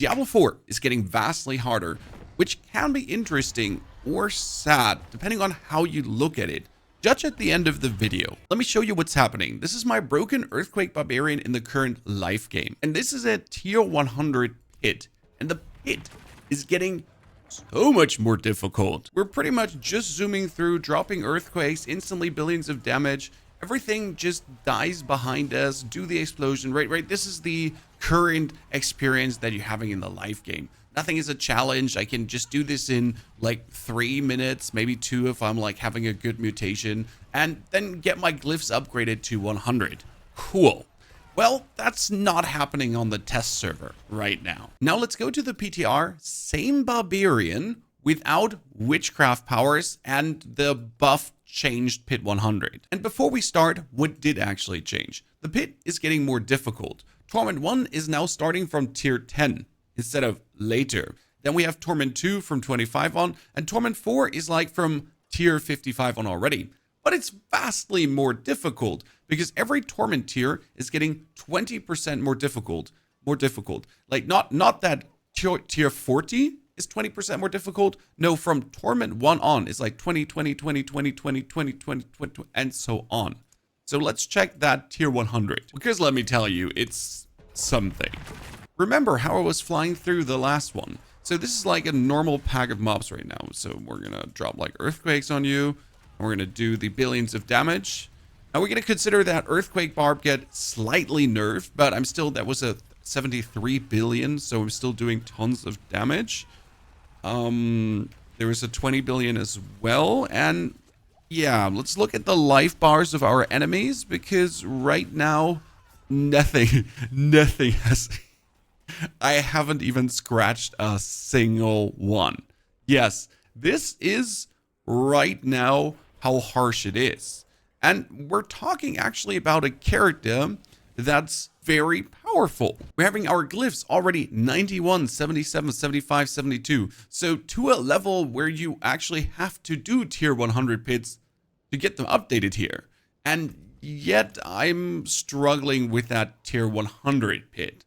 Diablo 4 is getting vastly harder, which can be interesting or sad, depending on how you look at it. Judge at the end of the video. Let me show you what's happening. This is my broken Earthquake Barbarian in the current life game. And this is a tier 100 pit. And the pit is getting so much more difficult. We're pretty much just zooming through, dropping earthquakes, instantly billions of damage. Everything just dies behind us. Do the explosion, right? This is the current experience that you're having in the life game. Nothing is a challenge. I can just do this in like 3 minutes, maybe 2 if I'm like having a good mutation, and then get my glyphs upgraded to 100. Cool. Well, that's not happening on the test server right now. Now let's go to the PTR. Same barbarian without witchcraft powers and the buff changed pit 100. And before we start, what did actually change? The pit is getting more difficult. Torment 1 is now starting from tier 10 instead of later. Then we have Torment 2 from 25 on, and Torment 4 is like from tier 55 on already. But it's vastly more difficult because every Torment tier is getting 20% more difficult. Like not that tier 40 is 20% more difficult. No, from Torment 1 on, it's like 20, and so on. So let's check that tier 100. Because let me tell you, it's something. Remember how I was flying through the last one. So this is like a normal pack of mobs right now. So we're going to drop like earthquakes on you. And we're going to do the billions of damage. Now we're going to consider that earthquake barb get slightly nerfed, but that was a 73 billion. So I'm still doing tons of damage. There was a 20 billion as well. And yeah, let's look at the life bars of our enemies, because right now nothing has... I haven't even scratched a single one. Yes, this is right now how harsh it is. And we're talking actually about a character that's very powerful. We're having our glyphs already 91, 77, 75, 72. So to a level where you actually have to do tier 100 pits to get them updated here. And yet I'm struggling with that tier 100 pit.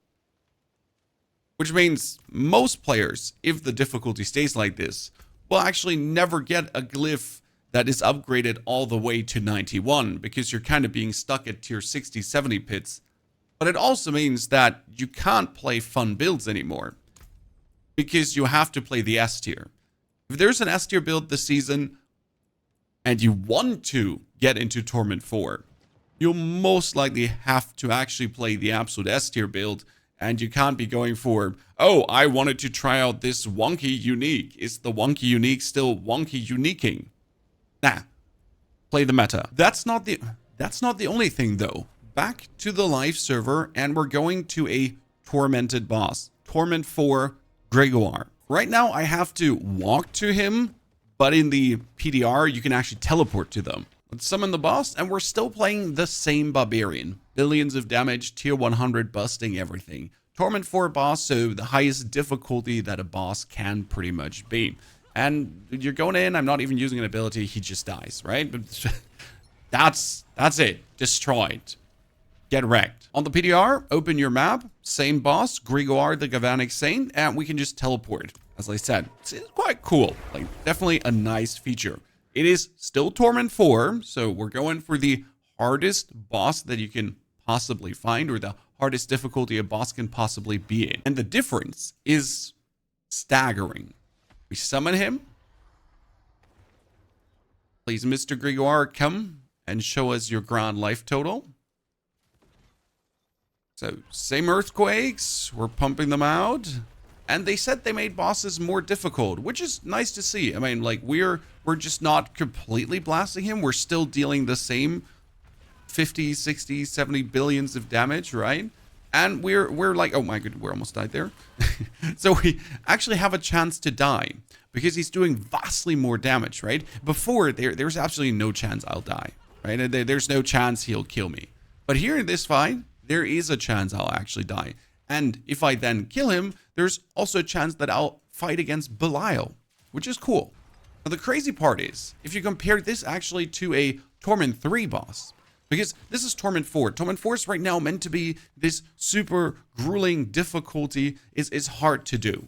Which means most players, if the difficulty stays like this, will actually never get a glyph that is upgraded all the way to 91, because you're kind of being stuck at tier 60, 70 pits. But it also means that you can't play fun builds anymore, because you have to play the S tier. If there's an S tier build this season, and you want to get into Torment 4, you'll most likely have to actually play the absolute S tier build. And you can't be going for, oh, I wanted to try out this wonky unique. Is the wonky unique still wonky uniquing? Nah, play the meta. That's not the only thing though. Back to the live server, and we're going to a Tormented boss. Torment 4 Gregoire. Right now I have to walk to him, but in the PDR you can actually teleport to them. Let's summon the boss, and we're still playing the same barbarian. Billions of damage, tier 100, busting everything. Torment 4 boss, so the highest difficulty that a boss can pretty much be. And you're going in, I'm not even using an ability, he just dies, right? That's it. Destroyed. Get wrecked. On the PDR, open your map, same boss, Gregoire the Galvanic Saint, and we can just teleport. As I said, it's quite cool. Like, definitely a nice feature. It is still Torment 4, so we're going for the hardest boss that you can possibly find, or the hardest difficulty a boss can possibly be in. And the difference is staggering. We summon him. Please, Mr. Gregoire, come and show us your grand life total. So, same earthquakes, we're pumping them out. And they said they made bosses more difficult, which is nice to see. I mean, like, we're just not completely blasting him. We're still dealing the same 50, 60, 70 billions of damage, right? And we're like, oh my god, we almost died there. So we actually have a chance to die because he's doing vastly more damage, right? Before, there's absolutely no chance I'll die, right? And there's no chance he'll kill me. But here in this fight, there is a chance I'll actually die. And if I then kill him, there's also a chance that I'll fight against Belial, which is cool. Now, the crazy part is, if you compare this actually to a Torment 3 boss, Because this is Torment 4. Torment 4 is right now meant to be this super grueling difficulty. Is hard to do.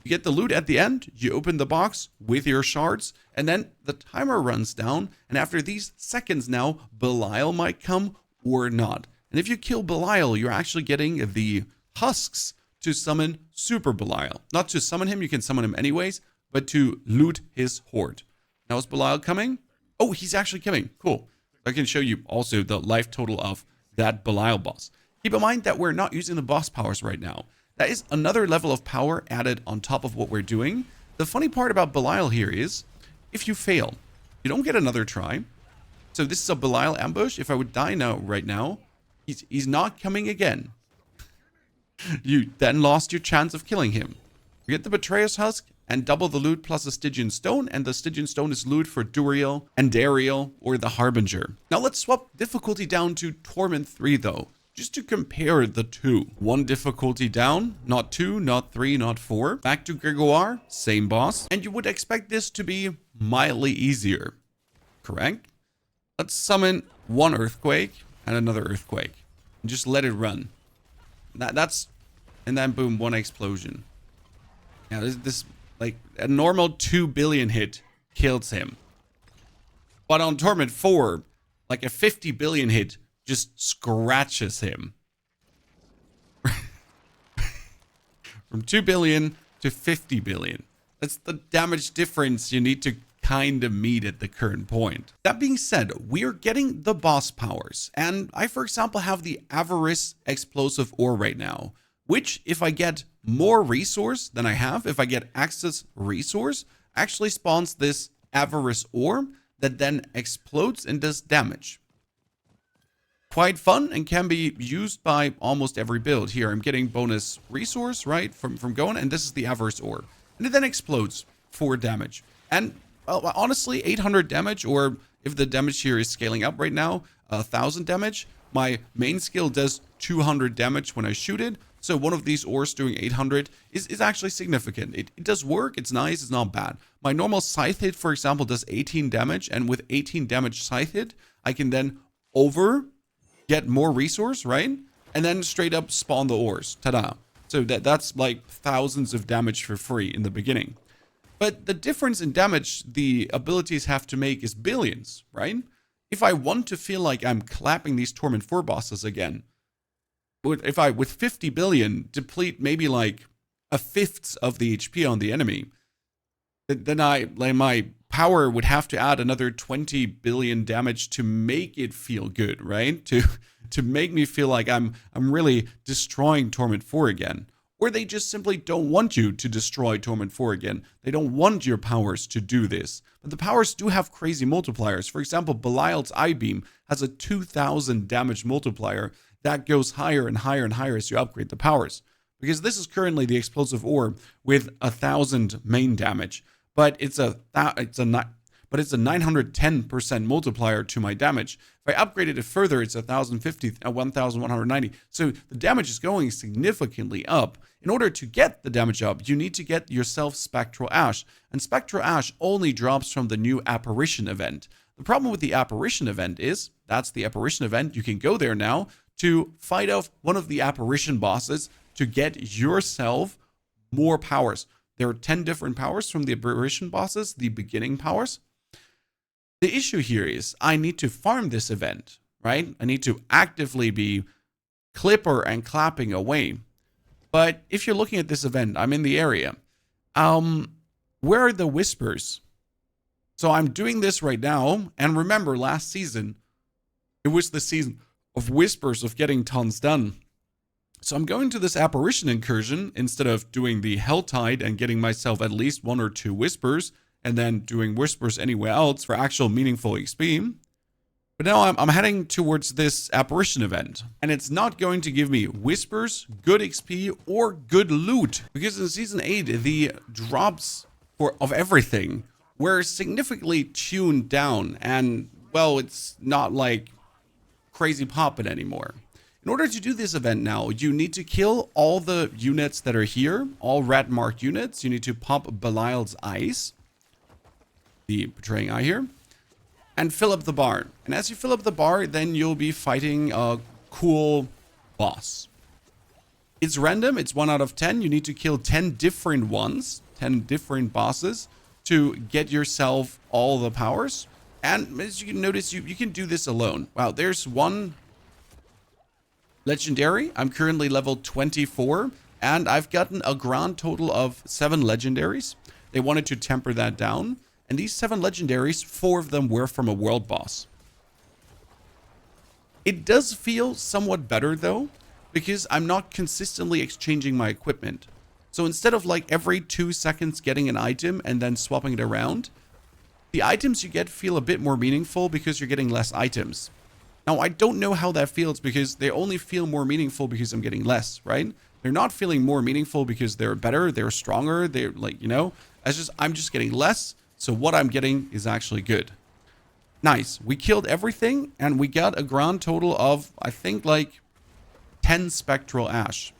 You get the loot at the end, you open the box with your shards, and then the timer runs down, and after these seconds now, Belial might come or not. And if you kill Belial, you're actually getting the husks to summon Super Belial. Not to summon him, you can summon him anyways, but to loot his horde. Now is Belial coming? Oh, he's actually coming. Cool. I can show you also the life total of that Belial boss. Keep in mind that we're not using the boss powers right now. That is another level of power added on top of what we're doing. The funny part about Belial here is, if you fail, you don't get another try. So this is a Belial ambush. If I would die now, right now, he's not coming again. You then lost your chance of killing him. You get the Betrayer's Husk and double the loot plus a Stygian Stone, and the Stygian Stone is loot for Duriel and Dariel or the Harbinger. Now let's swap difficulty down to Torment 3 though, just to compare the two. 1 difficulty down, not 2, not 3, not 4. Back to Gregoire, same boss, and you would expect this to be mildly easier, correct? Let's summon 1 Earthquake and another Earthquake, and just let it run. And then boom, 1 explosion. Now this like a normal 2 billion hit kills him. But on Torment 4, like a 50 billion hit just scratches him. From 2 billion to 50 billion. That's the damage difference you need to kind of meet at the current point. That being said, we are getting the boss powers. And I, for example, have the Avarice Explosive Ore right now, which if I get more resource than I have, if I get access resource, actually spawns this Avarice Ore that then explodes and does damage. Quite fun and can be used by almost every build. Here I'm getting bonus resource, right, from going, and this is the Avarice Ore. And it then explodes for damage. And well, honestly, 800 damage, or if the damage here is scaling up right now, 1000 damage. My main skill does 200 damage when I shoot it. So one of these ores doing 800 is actually significant. It does work. It's nice. It's not bad. My normal scythe hit, for example, does 18 damage. And with 18 damage scythe hit, I can then get more resource, right? And then straight up spawn the ores. Ta-da. So that's like thousands of damage for free in the beginning. But the difference in damage the abilities have to make is billions, right? If I want to feel like I'm clapping these Torment 4 bosses again, if I, with 50 billion, deplete maybe like a fifth of the HP on the enemy, then my power would have to add another 20 billion damage to make it feel good, right? To make me feel like I'm really destroying Torment 4 again. Or they just simply don't want you to destroy Torment 4 again. They don't want your powers to do this. But the powers do have crazy multipliers. For example, Belial's Eye Beam has a 2000 damage multiplier that goes higher and higher and higher as you upgrade the powers. Because this is currently the Explosive Ore with 1000 main damage. But it's a 910% multiplier to my damage. If I upgraded it further, it's 1190. So the damage is going significantly up. In order to get the damage up, you need to get yourself Spectral Ash. And Spectral Ash only drops from the new Apparition event. The problem with the Apparition event is, that's the Apparition event. You can go there now to fight off one of the Apparition bosses to get yourself more powers. There are 10 different powers from the Apparition bosses, the beginning powers. The issue here is I need to farm this event, right? I need to actively be clipper and clapping away. But if you're looking at this event, I'm in the area. Where are the whispers? So I'm doing this right now. And remember, last season, it was the season of whispers, of getting tons done. So I'm going to this Apparition incursion instead of doing the Helltide and getting myself at least 1 or 2 whispers, and then doing whispers anywhere else for actual meaningful XP. But now I'm heading towards this Apparition event, and it's not going to give me whispers, good XP, or good loot, because in Season 8, the drops of everything were significantly tuned down, and, well, it's not like crazy popping anymore. In order to do this event now, you need to kill all the units that are here, all red marked units. You need to pop Belial's eyes, the Betraying Eye here. and fill up the bar. And as you fill up the bar, then you'll be fighting a cool boss. It's random. It's 1 out of 10. You need to kill 10 different ones, 10 different bosses to get yourself all the powers. And as you can notice, you can do this alone. Wow, there's one legendary. I'm currently level 24, and I've gotten a grand total of 7 legendaries. They wanted to temper that down. And these 7 legendaries, 4 of them were from a world boss. It does feel somewhat better though, because I'm not consistently exchanging my equipment. So instead of like every 2 seconds getting an item and then swapping it around, the items you get feel a bit more meaningful because you're getting less items. Now, I don't know how that feels because they only feel more meaningful because I'm getting less, right? They're not feeling more meaningful because they're better, they're stronger, they're like, you know, I'm just getting less. So what I'm getting is actually good. Nice. We killed everything and we got a grand total of, I think, like 10 spectral ash.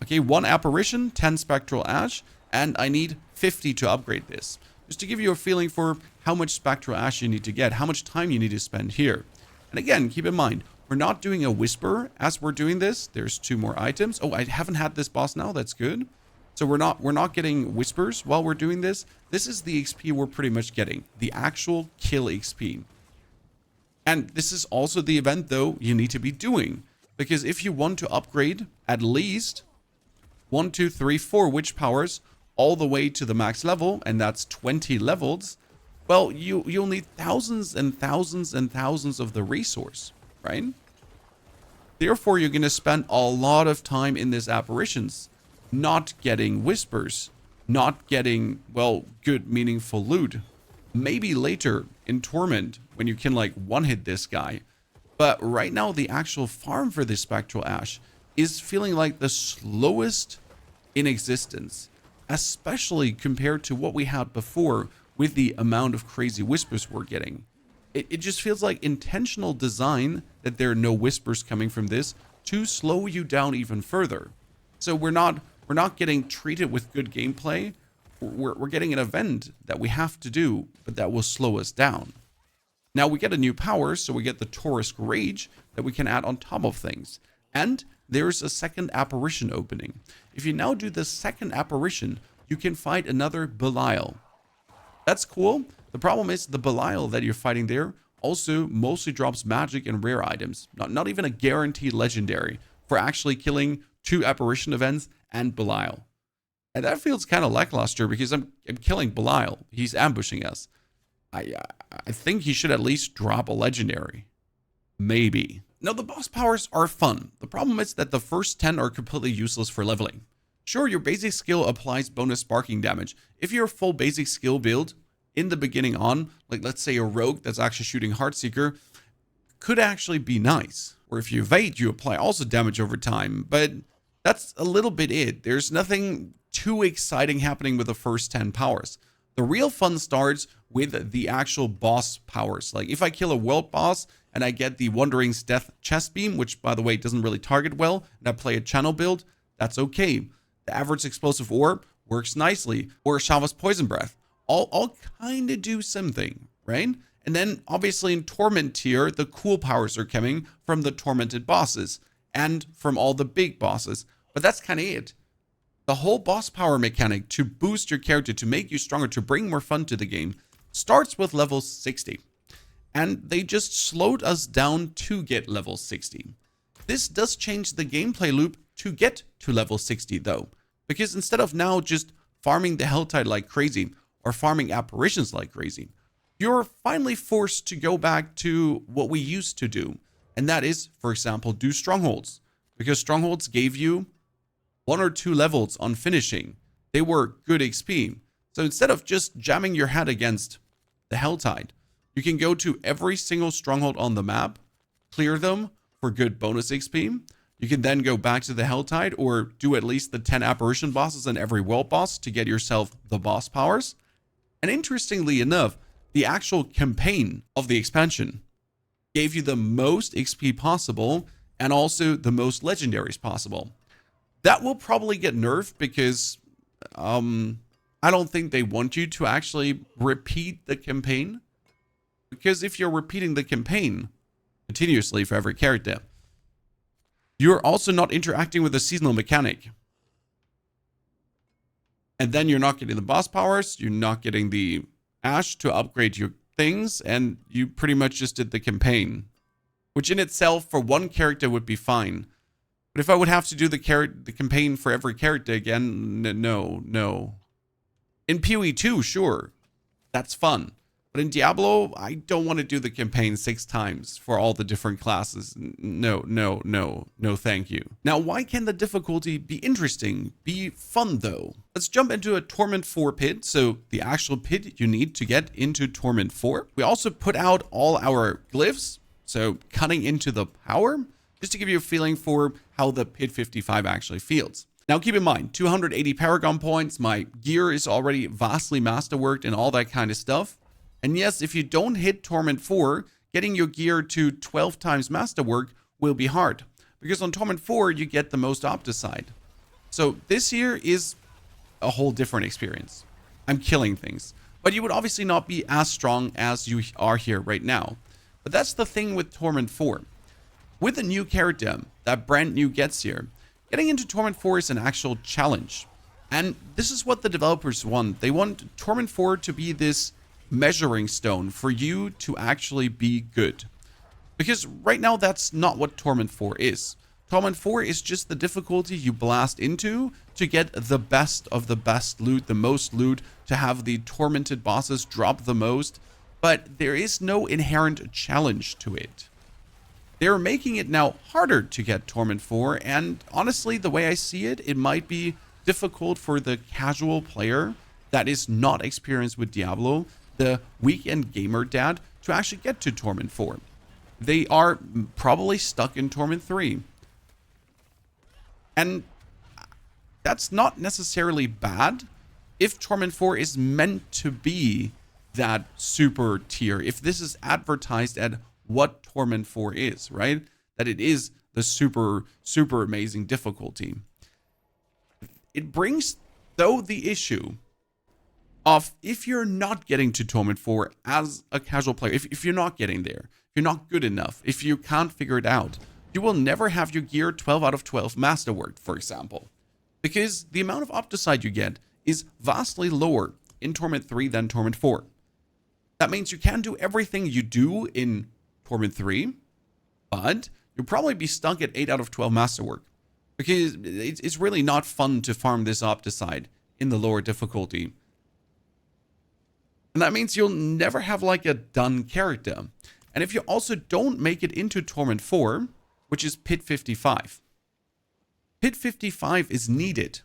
Okay, 1 apparition, 10 spectral ash, and I need 50 to upgrade this. Just to give you a feeling for how much spectral ash you need to get, how much time you need to spend here. And again, keep in mind, we're not doing a whisper as we're doing this. There's 2 more items. Oh, I haven't had this boss now. That's good. So we're not getting whispers while we're doing this. This is the XP we're pretty much getting, the actual kill XP. And this is also the event though you need to be doing, because if you want to upgrade at least 1, 2, 3, 4 witch powers all the way to the max level, and that's 20 levels, well, you'll need thousands and thousands and thousands of the resource, right? Therefore, you're going to spend a lot of time in these apparitions, not getting whispers, not getting, well, good, meaningful loot. Maybe later in Torment, when you can, like, one-hit this guy. But right now, the actual farm for this Spectral Ash is feeling like the slowest in existence, especially compared to what we had before with the amount of crazy whispers we're getting. It just feels like intentional design that there are no whispers coming from this to slow you down even further. So we're not getting treated with good gameplay. We're getting an event that we have to do, but that will slow us down. Now we get a new power, so we get the Taurus Rage that we can add on top of things. And there's a second apparition opening. If you now do the second apparition, you can fight another Belial. That's cool. The problem is the Belial that you're fighting there also mostly drops magic and rare items. Not even a guaranteed legendary for actually killing 2 apparition events and Belial. And that feels kind of lackluster because I'm killing Belial. He's ambushing us. I think he should at least drop a legendary. Maybe. Now, the boss powers are fun. The problem is that the first 10 are completely useless for leveling. Sure, your basic skill applies bonus sparking damage. If you're a full basic skill build in the beginning on, like let's say a rogue that's actually shooting Heartseeker, could actually be nice. Or if you evade, you apply also damage over time, but that's a little bit it. There's nothing too exciting happening with the first 10 powers. The real fun starts with the actual boss powers. Like if I kill a world boss and I get the Wandering's Death chest beam, which by the way doesn't really target well, and I play a channel build, that's okay. The average explosive orb works nicely, or Shava's poison breath. All kind of do something, right? And then obviously in Torment tier, the cool powers are coming from the Tormented bosses and from all the big bosses. But that's kind of it. The whole boss power mechanic to boost your character, to make you stronger, to bring more fun to the game, starts with level 60. And they just slowed us down to get level 60. This does change the gameplay loop to get to level 60 though. Because instead of now just farming the Helltide like crazy, or farming apparitions like crazy, you're finally forced to go back to what we used to do. And that is, for example, do strongholds. Because strongholds gave you 1 or 2 levels on finishing. They were good XP. So instead of just jamming your head against the Helltide, you can go to every single stronghold on the map, clear them for good bonus XP. You can then go back to the Helltide or do at least the 10 apparition bosses and every world boss to get yourself the boss powers. And interestingly enough, the actual campaign of the expansion gave you the most XP possible and also the most legendaries possible. That will probably get nerfed because I don't think they want you to actually repeat the campaign. Because if you're repeating the campaign continuously for every character, you're also not interacting with the seasonal mechanic. And then you're not getting the boss powers, you're not getting the ash to upgrade your things, and you pretty much just did the campaign. Which in itself, for one character, would be fine. But if I would have to do the campaign for every character again, no. In PoE 2, sure. That's fun. But in Diablo, I don't want to do the campaign 6 times for all the different classes. No, thank you. Now, why can the difficulty be interesting, be fun though? Let's jump into a Torment 4 pit, so the actual pit you need to get into Torment 4. We also put out all our glyphs, so cutting into the power, just to give you a feeling for how the pit 55 actually feels. Now keep in mind, 280 Paragon points, my gear is already vastly masterworked and all that kind of stuff. And yes, if you don't hit Torment 4, getting your gear to 12 times masterwork will be hard. Because on Torment 4, you get the most Opticide. So this here is a whole different experience. I'm killing things. But you would obviously not be as strong as you are here right now. But that's the thing with Torment 4. With a new character that brand new gets here, getting into Torment 4 is an actual challenge. And this is what the developers want. They want Torment 4 to be this measuring stone for you to actually be good. Because right now that's not what Torment 4 is. Torment 4 is just the difficulty you blast into to get the best of the best loot, the most loot, to have the tormented bosses drop the most, but there is no inherent challenge to it. They're making it now harder to get Torment 4, and honestly, the way I see it, it might be difficult for the casual player that is not experienced with Diablo, the weekend gamer dad, to actually get to Torment 4. They are probably stuck in Torment 3. And that's not necessarily bad if Torment 4 is meant to be that super tier. If this is advertised at what Torment 4 is, right? That it is the super amazing difficulty. It brings, though, the issue of if you're not getting to Torment 4 as a casual player, if you're not getting there, if you're not good enough, if you can't figure it out, you will never have your gear 12 out of 12 masterworked, for example. Because the amount of Opticide you get is vastly lower in Torment 3 than Torment 4. That means you can do everything you do in Torment 3, but you'll probably be stuck at 8 out of 12 masterwork. Because it's really not fun to farm this Opticide in the lower difficulty. And that means you'll never have like a done character. And if you also don't make it into Torment 4, which is Pit 55. Pit 55 is needed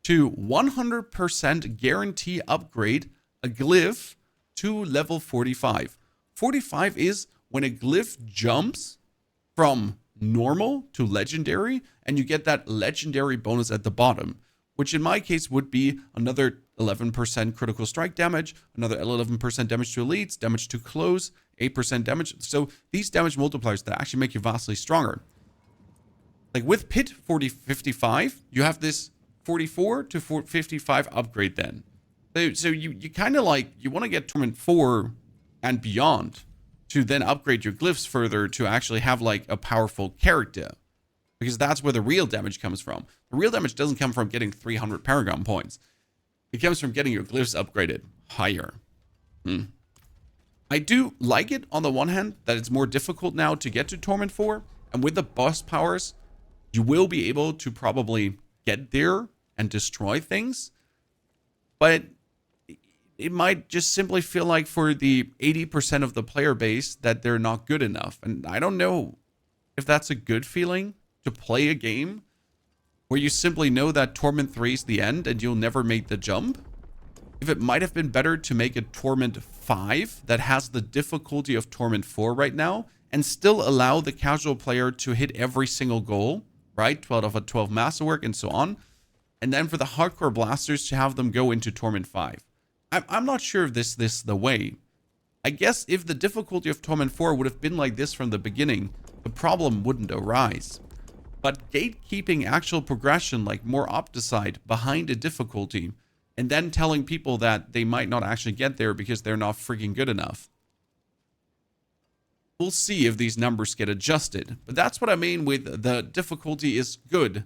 to 100% guarantee upgrade a glyph to level 45. 45 is when a glyph jumps from normal to legendary, and you get that legendary bonus at the bottom, which in my case would be another 11% critical strike damage, another 11% damage to elites, damage to close, 8% damage. So these damage multipliers that actually make you vastly stronger. Like with Pit 55, you have this 44 to 55 upgrade then. So you kind of like, you want to get Torment 4 and beyond to then upgrade your glyphs further to actually have like a powerful character. Because that's where the real damage comes from. The real damage doesn't come from getting 300 Paragon points. It comes from getting your glyphs upgraded higher. I do like it on the one hand that it's more difficult now to get to Torment 4. And with the boss powers, you will be able to probably get there and destroy things. But it might just simply feel like for the 80% of the player base that they're not good enough. And I don't know if that's a good feeling to play a game where you simply know that Torment 3 is the end and you'll never make the jump. If it might have been better to make a Torment 5 that has the difficulty of Torment 4 right now and still allow the casual player to hit every single goal, right? 12 out of 12 masterwork and so on. And then for the hardcore blasters to have them go into Torment 5. I'm not sure if this is the way. I guess if the difficulty of Torment 4 would have been like this from the beginning, the problem wouldn't arise. But gatekeeping actual progression, like more Opticide behind a difficulty, and then telling people that they might not actually get there because they're not freaking good enough. we'll see if these numbers get adjusted. But that's what I mean with the difficulty is good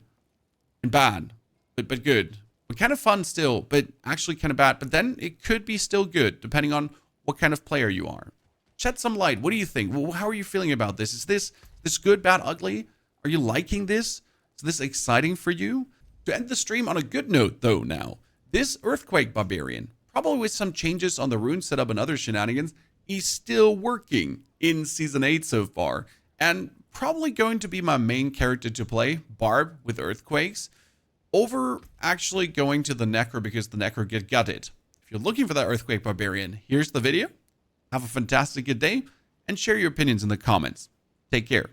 and bad, but good. But kind of fun still, but actually kind of bad. But then it could be still good, depending on what kind of player you are. Shed some light. What do you think? Well, how are you feeling about this? Is this good, bad, ugly? Are you liking this? Is this exciting for you? To end the stream on a good note, though, now, this Earthquake Barbarian, probably with some changes on the rune setup and other shenanigans, he's still working in Season 8 so far, and probably going to be my main character to play, Barb with Earthquakes, over actually going to the Necro because the Necro get gutted. If you're looking for that Earthquake Barbarian, here's the video. Have a fantastic good day, and share your opinions in the comments. Take care.